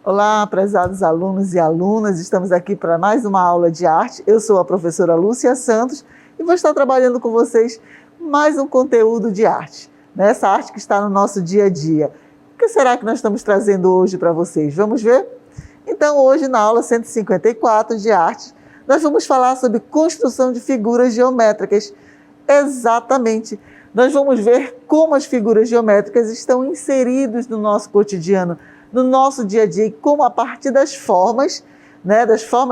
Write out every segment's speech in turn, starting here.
Olá, prezados alunos e alunas, estamos aqui para mais uma aula de arte. Eu sou a professora Lúcia Santos e vou estar trabalhando com vocês mais um conteúdo de arte, essa arte que está no nosso dia a dia. O que será que nós estamos trazendo hoje para vocês? Vamos ver? Então, hoje na aula 154 de arte, nós vamos falar sobre construção de figuras geométricas. Exatamente! Nós vamos ver como as figuras geométricas estão inseridas no nosso cotidiano, no nosso dia a dia, e como a partir das formas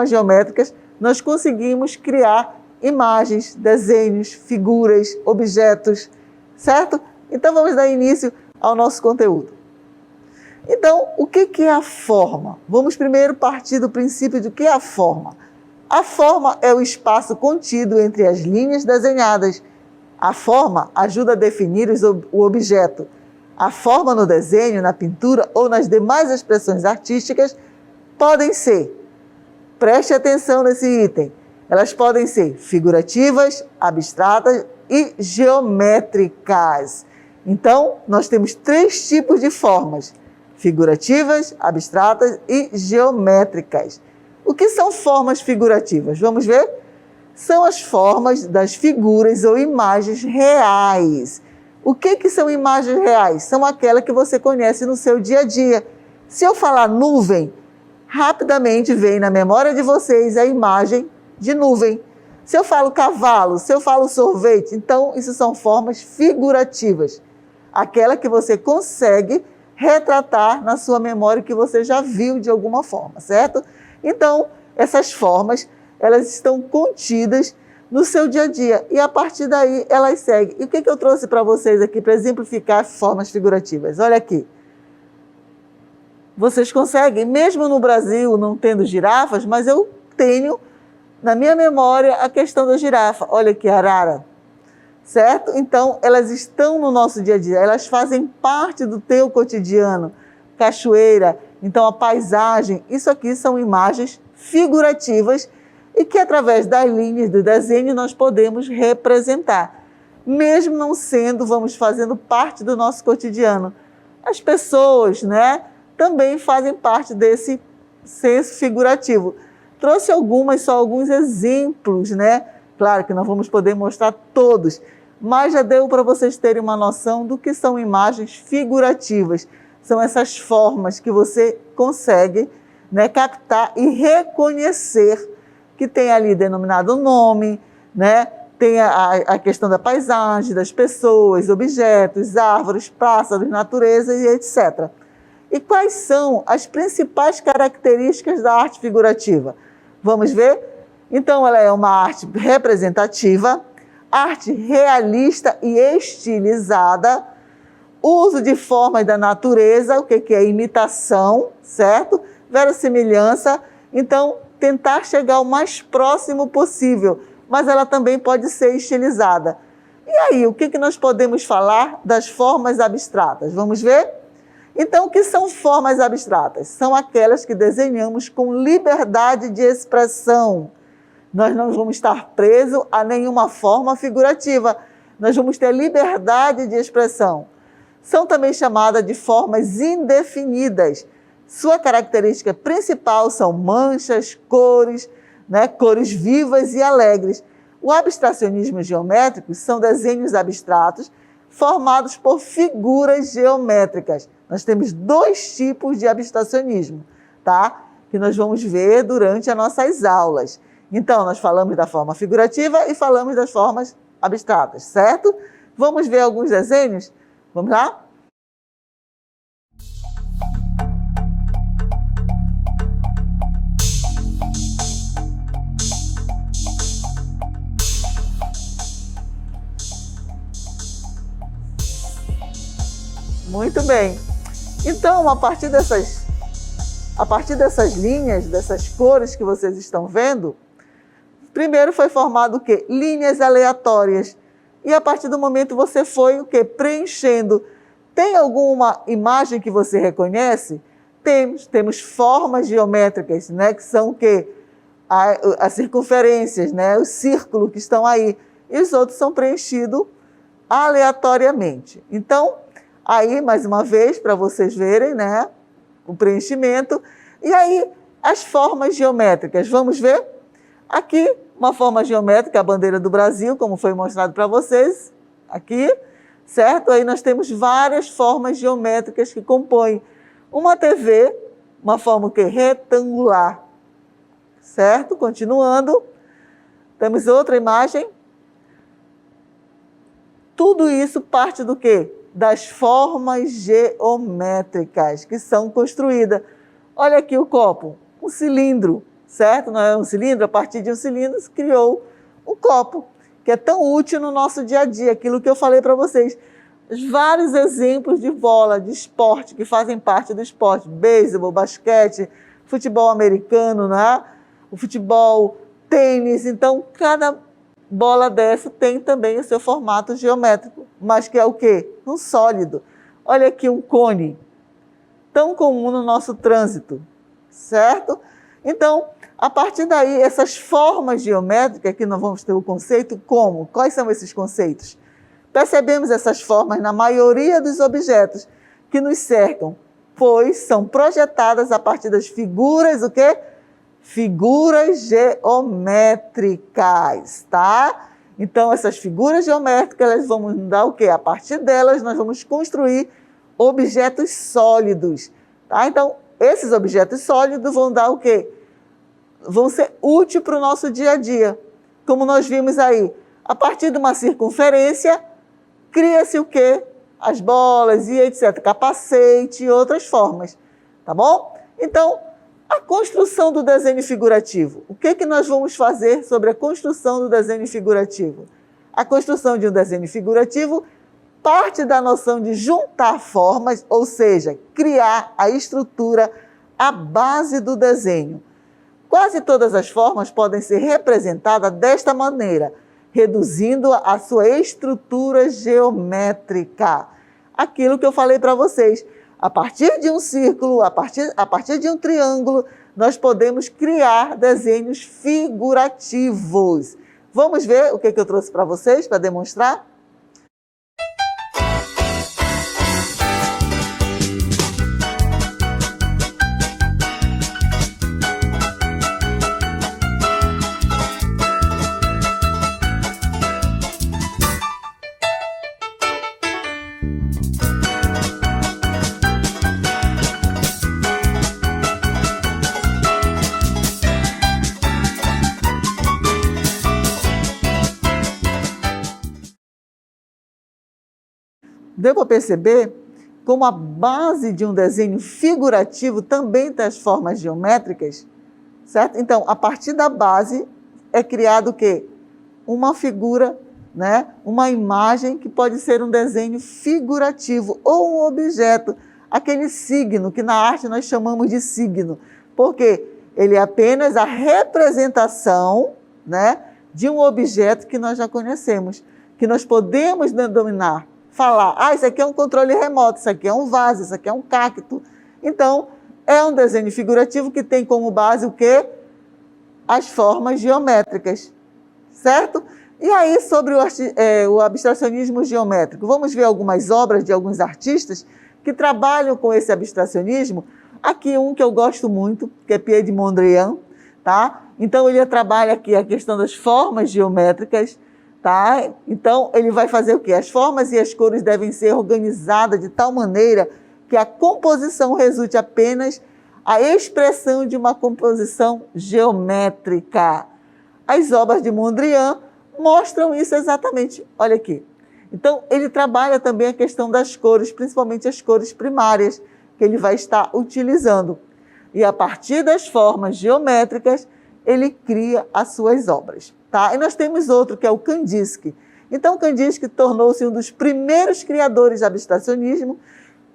geométricas, nós conseguimos criar imagens, desenhos, figuras, objetos, certo? Então vamos dar início ao nosso conteúdo. Então, o que é a forma? Vamos primeiro partir do princípio de que é a forma. A forma é o espaço contido entre as linhas desenhadas. A forma ajuda a definir o objeto. A forma no desenho, na pintura ou nas demais expressões artísticas podem ser, preste atenção nesse item, elas podem ser figurativas, abstratas e geométricas. Então, nós temos 3 tipos de formas: figurativas, abstratas e geométricas. O que são formas figurativas? Vamos ver? São as formas das figuras ou imagens reais. O que são imagens reais? São aquelas que você conhece no seu dia a dia. Se eu falar nuvem, rapidamente vem na memória de vocês a imagem de nuvem. Se eu falo cavalo, se eu falo sorvete, então isso são formas figurativas. Aquela que você consegue retratar na sua memória, que você já viu de alguma forma, certo? Então, essas formas, elas estão contidas no seu dia a dia, e a partir daí elas seguem. E o que eu trouxe para vocês aqui para exemplificar formas figurativas? Olha aqui. Vocês conseguem, mesmo no Brasil não tendo girafas, mas eu tenho na minha memória a questão da girafa. Olha aqui, arara, certo? Então, elas estão no nosso dia a dia, elas fazem parte do teu cotidiano. Cachoeira, então a paisagem, isso aqui são imagens figurativas e que através das linhas do desenho nós podemos representar. Mesmo não sendo, vamos fazendo parte do nosso cotidiano. As pessoas, também fazem parte desse senso figurativo. Trouxe só alguns exemplos, Claro que não vamos poder mostrar todos, mas já deu para vocês terem uma noção do que são imagens figurativas. São essas formas que você consegue, captar e reconhecer, que tem ali denominado nome, tem a questão da paisagem, das pessoas, objetos, árvores, pássaros, natureza e etc. E quais são as principais características da arte figurativa? Vamos ver? Então, ela é uma arte representativa, arte realista e estilizada, uso de formas da natureza, o que é imitação, certo? Verossimilhança, então, tentar chegar o mais próximo possível, mas ela também pode ser estilizada. E aí, o que nós podemos falar das formas abstratas? Vamos ver? Então, o que são formas abstratas? São aquelas que desenhamos com liberdade de expressão. Nós não vamos estar presos a nenhuma forma figurativa. Nós vamos ter liberdade de expressão. São também chamadas de formas indefinidas. Sua característica principal são manchas, cores, cores vivas e alegres. O abstracionismo geométrico são desenhos abstratos formados por figuras geométricas. Nós temos 2 tipos de abstracionismo, que nós vamos ver durante as nossas aulas. Então, nós falamos da forma figurativa e falamos das formas abstratas, certo? Vamos ver alguns desenhos? Vamos lá? Muito bem. Então, a partir dessas linhas, dessas cores que vocês estão vendo, primeiro foi formado o quê? Linhas aleatórias. E a partir do momento você foi o quê? Preenchendo. Tem alguma imagem que você reconhece? Temos formas geométricas, que são o quê? As circunferências, os círculos que estão aí. E os outros são preenchidos aleatoriamente. Então, aí, mais uma vez, para vocês verem, o preenchimento, E aí, as formas geométricas, vamos ver? Aqui, uma forma geométrica, a bandeira do Brasil, como foi mostrado para vocês, aqui, certo? Aí nós temos várias formas geométricas que compõem uma TV, uma forma o quê? Retangular, certo? Continuando, temos outra imagem. Tudo isso parte do quê? Das formas geométricas que são construídas. Olha aqui o copo, um cilindro, certo? Não é um cilindro? A partir de um cilindro se criou o copo, que é tão útil no nosso dia a dia, aquilo que eu falei para vocês. Vários exemplos de bola, de esporte, que fazem parte do esporte. Beisebol, basquete, futebol americano, né? O futebol, tênis. Então, cada bola dessa tem também o seu formato geométrico, mas que é o quê? Um sólido. Olha aqui um cone, tão comum no nosso trânsito, certo? Então, a partir daí, essas formas geométricas, aqui nós vamos ter o conceito como? Quais são esses conceitos? Percebemos essas formas na maioria dos objetos que nos cercam, pois são projetadas a partir das figuras, o quê? Figuras geométricas, tá? Então, essas figuras geométricas, elas vão nos dar o quê? A partir delas, nós vamos construir objetos sólidos, tá? Então, esses objetos sólidos vão dar o quê? Vão ser úteis para o nosso dia a dia. Como nós vimos aí, a partir de uma circunferência, cria-se o quê? As bolas e etc. Capacete e outras formas, tá bom? Então, a construção do desenho figurativo. O que que nós vamos fazer sobre a construção do desenho figurativo? A construção de um desenho figurativo parte da noção de juntar formas, ou seja, criar a estrutura, a base do desenho. Quase todas as formas podem ser representadas desta maneira, reduzindo a sua estrutura geométrica. Aquilo que eu falei para vocês. A partir de um círculo, a partir de um triângulo, nós podemos criar desenhos figurativos. Vamos ver o que eu trouxe para vocês, para demonstrar? Deu para perceber como a base de um desenho figurativo também tem as formas geométricas, certo? Então, a partir da base é criado o quê? Uma figura, né? Uma imagem que pode ser um desenho figurativo ou um objeto, aquele signo que na arte nós chamamos de signo, porque ele é apenas a representação, né, de um objeto que nós já conhecemos, que nós podemos denominar, falar, isso aqui é um controle remoto, isso aqui é um vaso, isso aqui é um cacto. Então, é um desenho figurativo que tem como base o quê? As formas geométricas, certo? E aí, sobre o abstracionismo geométrico, vamos ver algumas obras de alguns artistas que trabalham com esse abstracionismo. Aqui um que eu gosto muito, que é Pierre de Mondrian, tá? Então, ele trabalha aqui a questão das formas geométricas, tá? Então, ele vai fazer o quê? As formas e as cores devem ser organizadas de tal maneira que a composição resulte apenas a expressão de uma composição geométrica. As obras de Mondrian mostram isso exatamente. Olha aqui. Então, ele trabalha também a questão das cores, principalmente as cores primárias, que ele vai estar utilizando. E a partir das formas geométricas, ele cria as suas obras. Tá? E nós temos outro, que é o Kandinsky. Então, Kandinsky tornou-se um dos primeiros criadores de abstracionismo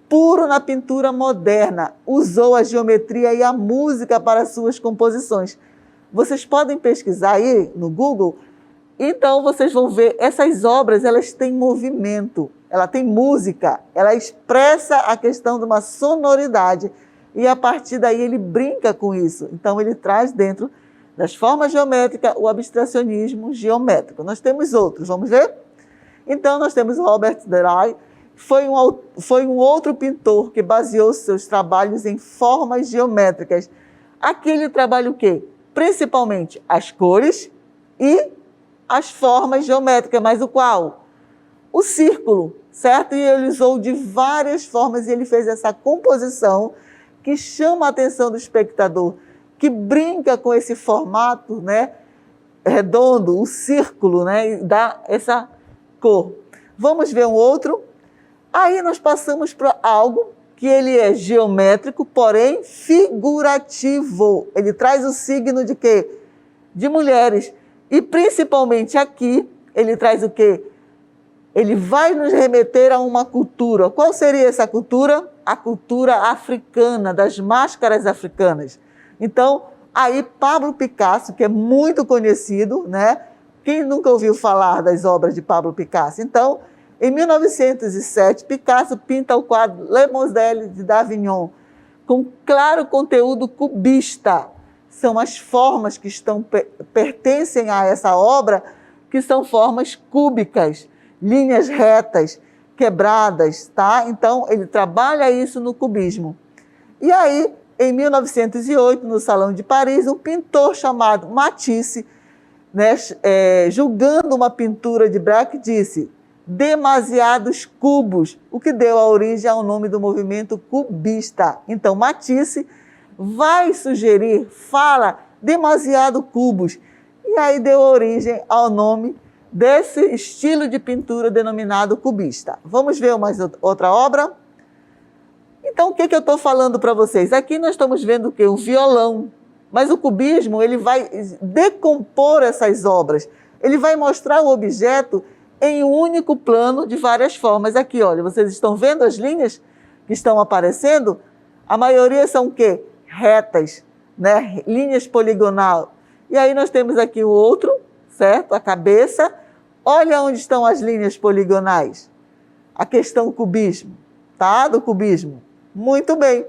puro na pintura moderna. Usou a geometria e a música para suas composições. Vocês podem pesquisar aí no Google, então vocês vão ver, essas obras, elas têm movimento, ela tem música, ela expressa a questão de uma sonoridade. E a partir daí ele brinca com isso. Então, ele traz dentro das formas geométricas, o abstracionismo geométrico. Nós temos outros, vamos ver? Então, nós temos Robert Delaunay, foi um outro pintor que baseou seus trabalhos em formas geométricas. Aqui ele trabalha o quê? Principalmente as cores e as formas geométricas, mas o qual? O círculo, certo? E ele usou de várias formas e ele fez essa composição que chama a atenção do espectador, que brinca com esse formato, né, redondo, o círculo, né, e dá essa cor. Vamos ver um outro. Aí nós passamos para algo que ele é geométrico, porém figurativo. Ele traz o signo de quê? De mulheres. E principalmente aqui, ele traz o quê? Ele vai nos remeter a uma cultura. Qual seria essa cultura? A cultura africana, das máscaras africanas. Então, aí Pablo Picasso, que é muito conhecido, né? Quem nunca ouviu falar das obras de Pablo Picasso? Então, em 1907, Picasso pinta o quadro Les Moselles de Davignon, com claro conteúdo cubista. São as formas que pertencem a essa obra, que são formas cúbicas, linhas retas, quebradas, tá? Então, ele trabalha isso no cubismo. E aí, em 1908, no Salão de Paris, um pintor chamado Matisse, né, julgando uma pintura de Braque, disse: demasiados cubos, o que deu a origem ao nome do movimento cubista. Então, Matisse vai sugerir, fala, demasiado cubos, e aí deu origem ao nome desse estilo de pintura denominado cubista. Vamos ver mais outra obra? Então, o que eu estou falando para vocês? Aqui nós estamos vendo o quê? Um violão. Mas o cubismo, ele vai decompor essas obras. Ele vai mostrar o objeto em um único plano de várias formas. Aqui, olha, vocês estão vendo as linhas que estão aparecendo? A maioria são o quê? Retas, né? Linhas poligonal. E aí nós temos aqui o outro, certo? A cabeça. Olha onde estão as linhas poligonais. A questão cubismo, tá? Do cubismo. Muito bem.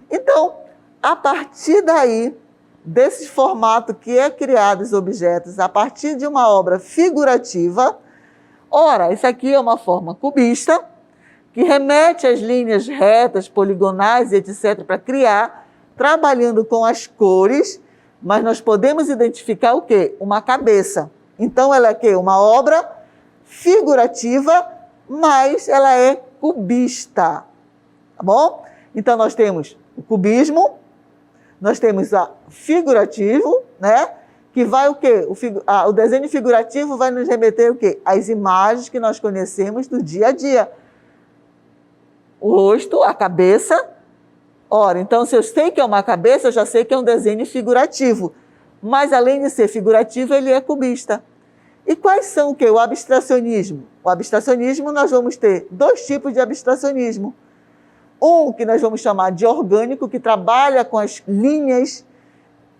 Então, a partir daí, desse formato que é criado os objetos, a partir de uma obra figurativa, ora, isso aqui é uma forma cubista, que remete às linhas retas, poligonais e etc. para criar, trabalhando com as cores, mas nós podemos identificar o quê? Uma cabeça. Então, ela é quê? Uma obra figurativa, mas ela é cubista. Tá bom? Então, nós temos o cubismo, nós temos o figurativo, né? Que vai o quê? O desenho figurativo vai nos remeter o quê? As imagens que nós conhecemos do dia a dia. O rosto, a cabeça. Ora, então, se eu sei que é uma cabeça, eu já sei que é um desenho figurativo. Mas, além de ser figurativo, ele é cubista. E quais são o quê? O abstracionismo. O abstracionismo, nós vamos ter dois tipos de abstracionismo. Um que nós vamos chamar de orgânico, que trabalha com as linhas,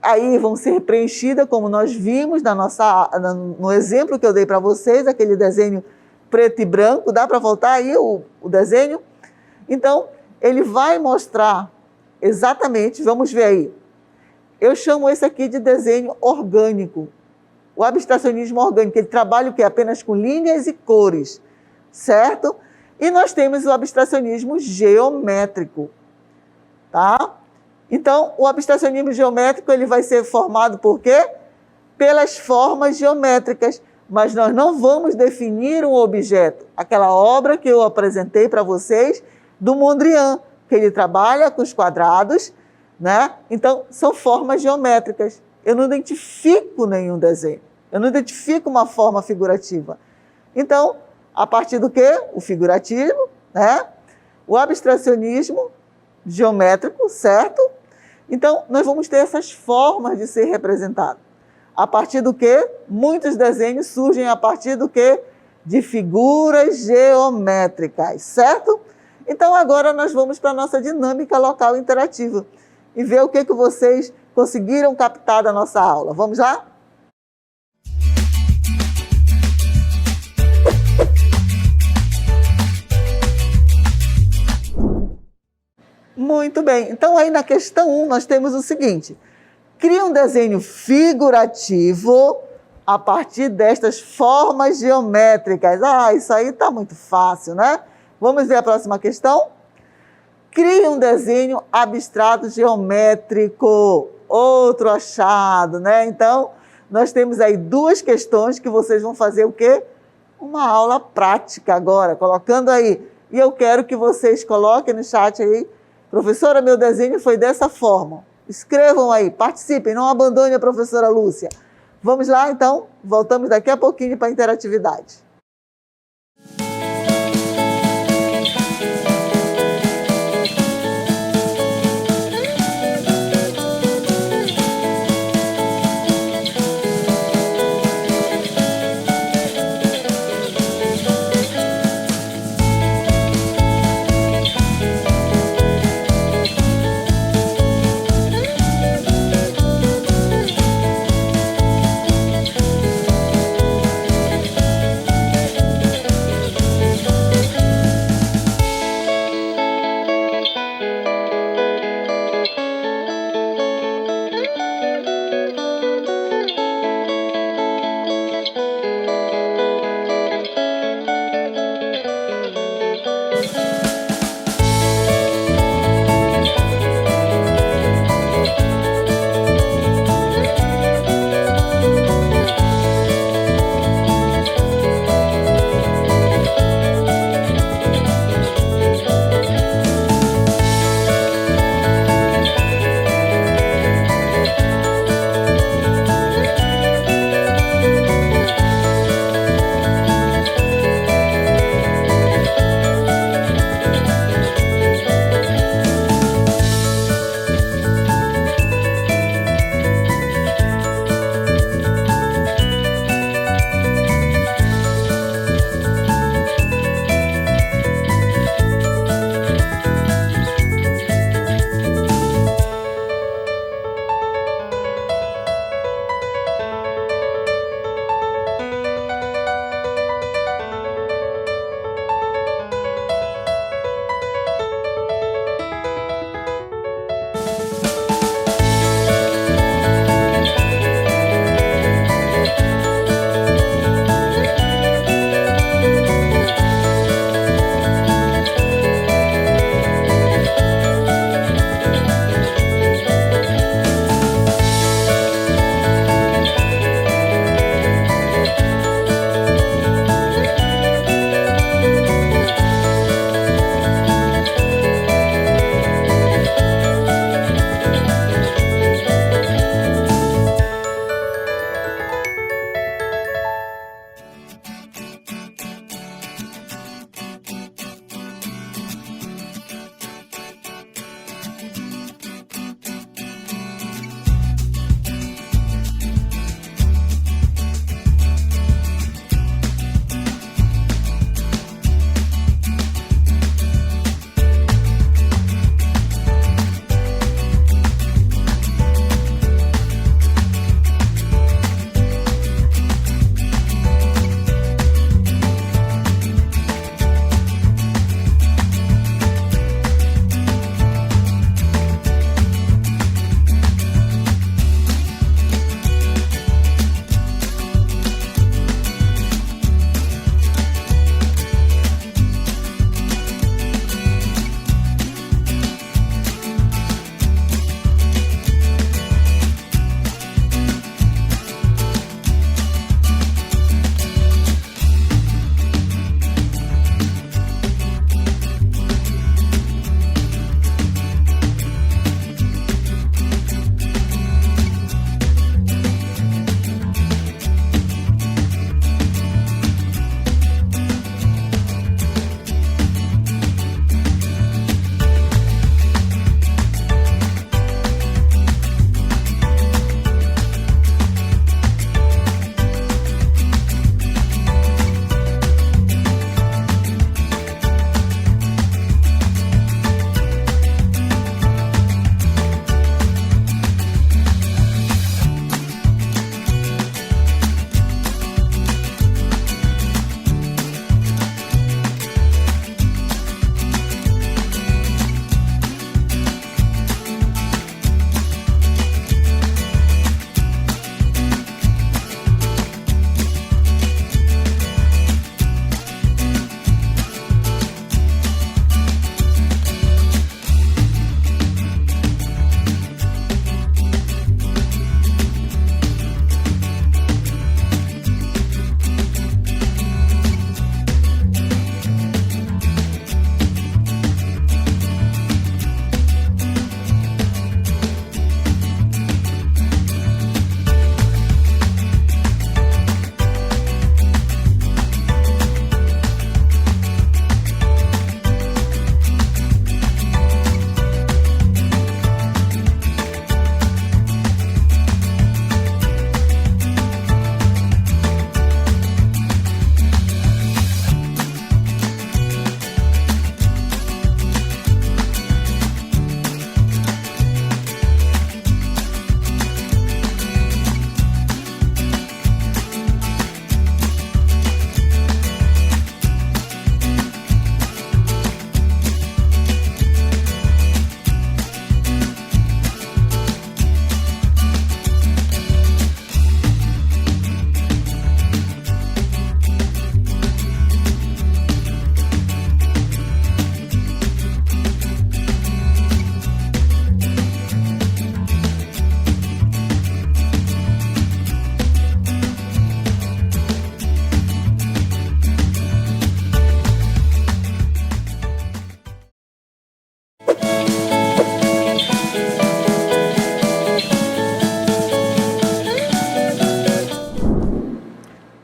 aí vão ser preenchidas, como nós vimos no exemplo que eu dei para vocês, aquele desenho preto e branco. Dá para voltar aí o desenho? Então, ele vai mostrar exatamente, vamos ver aí. Eu chamo esse aqui de desenho orgânico. O abstracionismo orgânico, ele trabalha o quê? Apenas com linhas e cores, certo? E nós temos o abstracionismo geométrico, tá? Então, o abstracionismo geométrico, ele vai ser formado por quê? Pelas formas geométricas, mas nós não vamos definir um objeto. Aquela obra que eu apresentei para vocês, do Mondrian, que ele trabalha com os quadrados, né? Então, são formas geométricas. Eu não identifico nenhum desenho. Eu não identifico uma forma figurativa. Então, a partir do quê? O figurativo, né? O abstracionismo geométrico, certo? Então, nós vamos ter essas formas de ser representado. A partir do quê? Muitos desenhos surgem a partir do quê? De figuras geométricas, certo? Então, agora nós vamos para a nossa dinâmica local interativa e ver o que vocês conseguiram captar da nossa aula. Vamos lá? Muito bem. Então, aí na questão 1, nós temos o seguinte. Cria um desenho figurativo a partir destas formas geométricas. Ah, isso aí está muito fácil, né? Vamos ver a próxima questão? Crie um desenho abstrato geométrico. Outro achado, né? Então, nós temos aí duas questões que vocês vão fazer o quê? Uma aula prática agora, colocando aí. E eu quero que vocês coloquem no chat aí, professora, meu desenho foi dessa forma. Escrevam aí, participem, não abandone a professora Lúcia. Vamos lá, então? Voltamos daqui a pouquinho para a interatividade.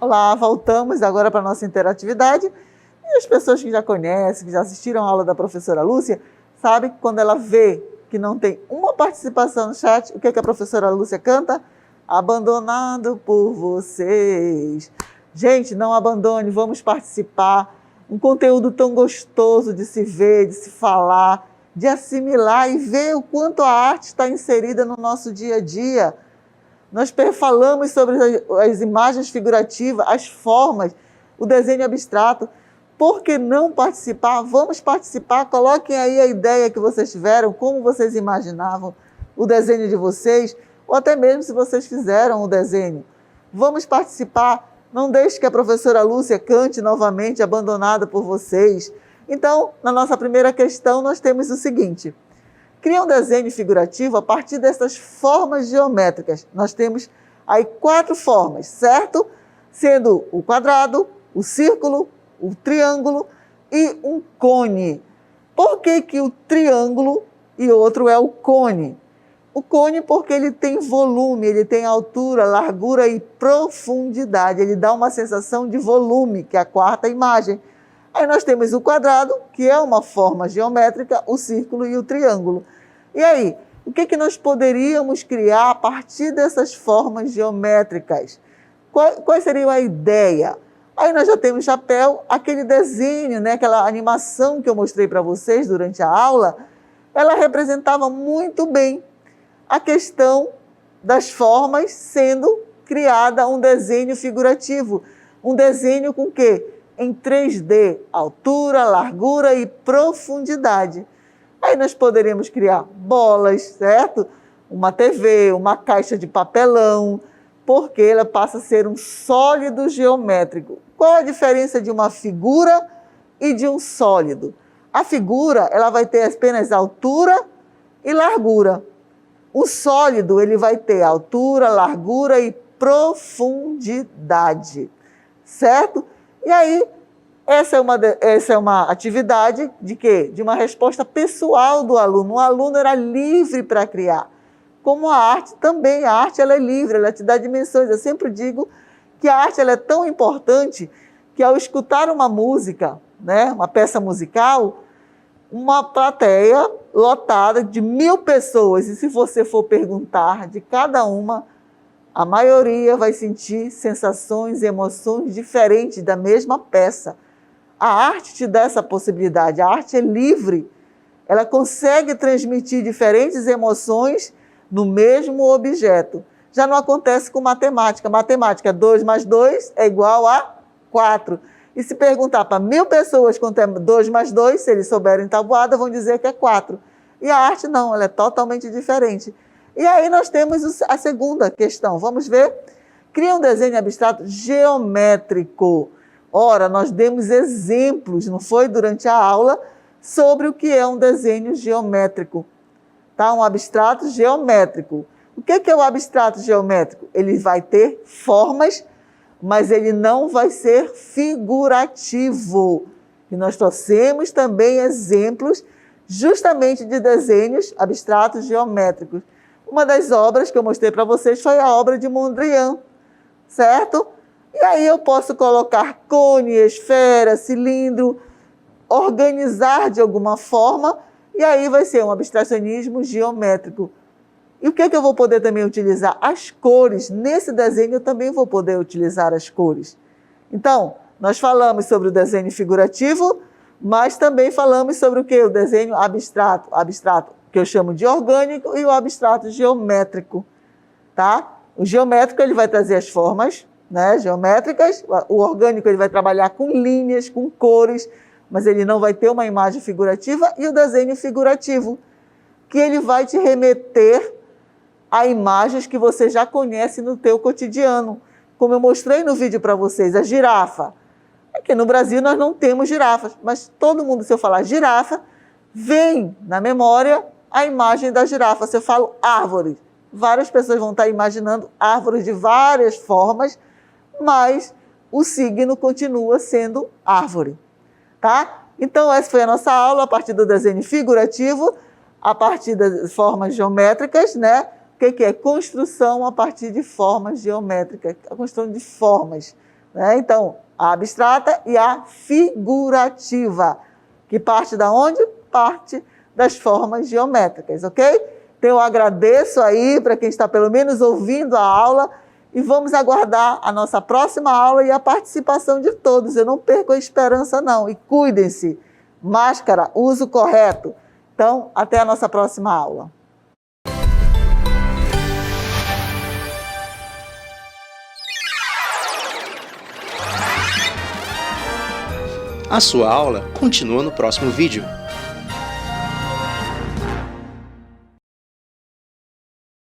Olá, voltamos agora para a nossa interatividade. E as pessoas que já conhecem, que já assistiram a aula da professora Lúcia, sabem que quando ela vê que não tem uma participação no chat, o que a professora Lúcia canta? Abandonado por vocês. Gente, não abandone, vamos participar. Um conteúdo tão gostoso de se ver, de se falar, de assimilar e ver o quanto a arte está inserida no nosso dia a dia. Nós falamos sobre as imagens figurativas, as formas, o desenho abstrato. Por que não participar? Vamos participar, coloquem aí a ideia que vocês tiveram, como vocês imaginavam o desenho de vocês, ou até mesmo se vocês fizeram o desenho. Vamos participar, não deixe que a professora Lúcia cante novamente, abandonada por vocês. Então, na nossa primeira questão, nós temos o seguinte: cria um desenho figurativo a partir dessas formas geométricas. Nós temos aí 4 formas, certo? Sendo o quadrado, o círculo, o triângulo e um cone. Por que o triângulo e outro é o cone? O cone porque ele tem volume, ele tem altura, largura e profundidade. Ele dá uma sensação de volume, que é a 4ª imagem. Aí nós temos o quadrado, que é uma forma geométrica, o círculo e o triângulo. E aí, o que nós poderíamos criar a partir dessas formas geométricas? Qual seria a ideia? Aí nós já temos chapéu, aquele desenho, né, aquela animação que eu mostrei para vocês durante a aula, ela representava muito bem a questão das formas sendo criada um desenho figurativo. Um desenho com o quê? Em 3D, altura, largura e profundidade. Aí nós poderíamos criar bolas, certo? Uma TV, uma caixa de papelão, porque ela passa a ser um sólido geométrico. Qual a diferença de uma figura e de um sólido? A figura, ela vai ter apenas altura e largura. O sólido, ele vai ter altura, largura e profundidade, certo? E aí, essa é uma atividade de quê? De uma resposta pessoal do aluno. O aluno era livre para criar. Como a arte também, a arte ela é livre, ela te dá dimensões. Eu sempre digo que a arte ela é tão importante que ao escutar uma música, né, uma peça musical, uma plateia lotada de 1000 pessoas, e se você for perguntar de cada uma, a maioria vai sentir sensações, emoções diferentes da mesma peça. A arte te dá essa possibilidade, a arte é livre, ela consegue transmitir diferentes emoções no mesmo objeto. Já não acontece com matemática. Matemática, 2 mais 2 é igual a 4. E se perguntar para 1000 pessoas quanto é 2 mais 2, se eles souberem tabuada, vão dizer que é 4. E a arte não, ela é totalmente diferente. E aí nós temos a segunda questão. Vamos ver? Cria um desenho abstrato geométrico. Ora, nós demos exemplos, não foi, durante a aula, sobre o que é um desenho geométrico. Tá? Um abstrato geométrico. O que é o abstrato geométrico? Ele vai ter formas, mas ele não vai ser figurativo. E nós trouxemos também exemplos justamente de desenhos abstratos geométricos. Uma das obras que eu mostrei para vocês foi a obra de Mondrian, certo? E aí eu posso colocar cone, esfera, cilindro, organizar de alguma forma, e aí vai ser um abstracionismo geométrico. E o que eu vou poder também utilizar? As cores. Nesse desenho eu também vou poder utilizar as cores. Então, nós falamos sobre o desenho figurativo, mas também falamos sobre o que? O desenho abstrato. Abstrato, que eu chamo de orgânico, e o abstrato geométrico. Tá? O geométrico ele vai trazer as formas, né, geométricas. O orgânico ele vai trabalhar com linhas, com cores, mas ele não vai ter uma imagem figurativa. E o desenho figurativo, que ele vai te remeter a imagens que você já conhece no teu cotidiano. Como eu mostrei no vídeo para vocês, a girafa. Aqui no Brasil nós não temos girafas, mas todo mundo, se eu falar girafa, vem na memória a imagem da girafa. Se eu falo árvore, várias pessoas vão estar imaginando árvores de várias formas, mas o signo continua sendo árvore. Tá? Então essa foi a nossa aula a partir do desenho figurativo, a partir das formas geométricas, né? O que é construção a partir de formas geométricas? A construção de formas. né? Então, a abstrata e a figurativa, que parte da onde? Parte das formas geométricas, ok? Então, eu agradeço aí para quem está pelo menos ouvindo a aula e vamos aguardar a nossa próxima aula e a participação de todos. Eu não perco a esperança, não. E cuidem-se. Máscara, uso correto. Então, até a nossa próxima aula. A sua aula continua no próximo vídeo.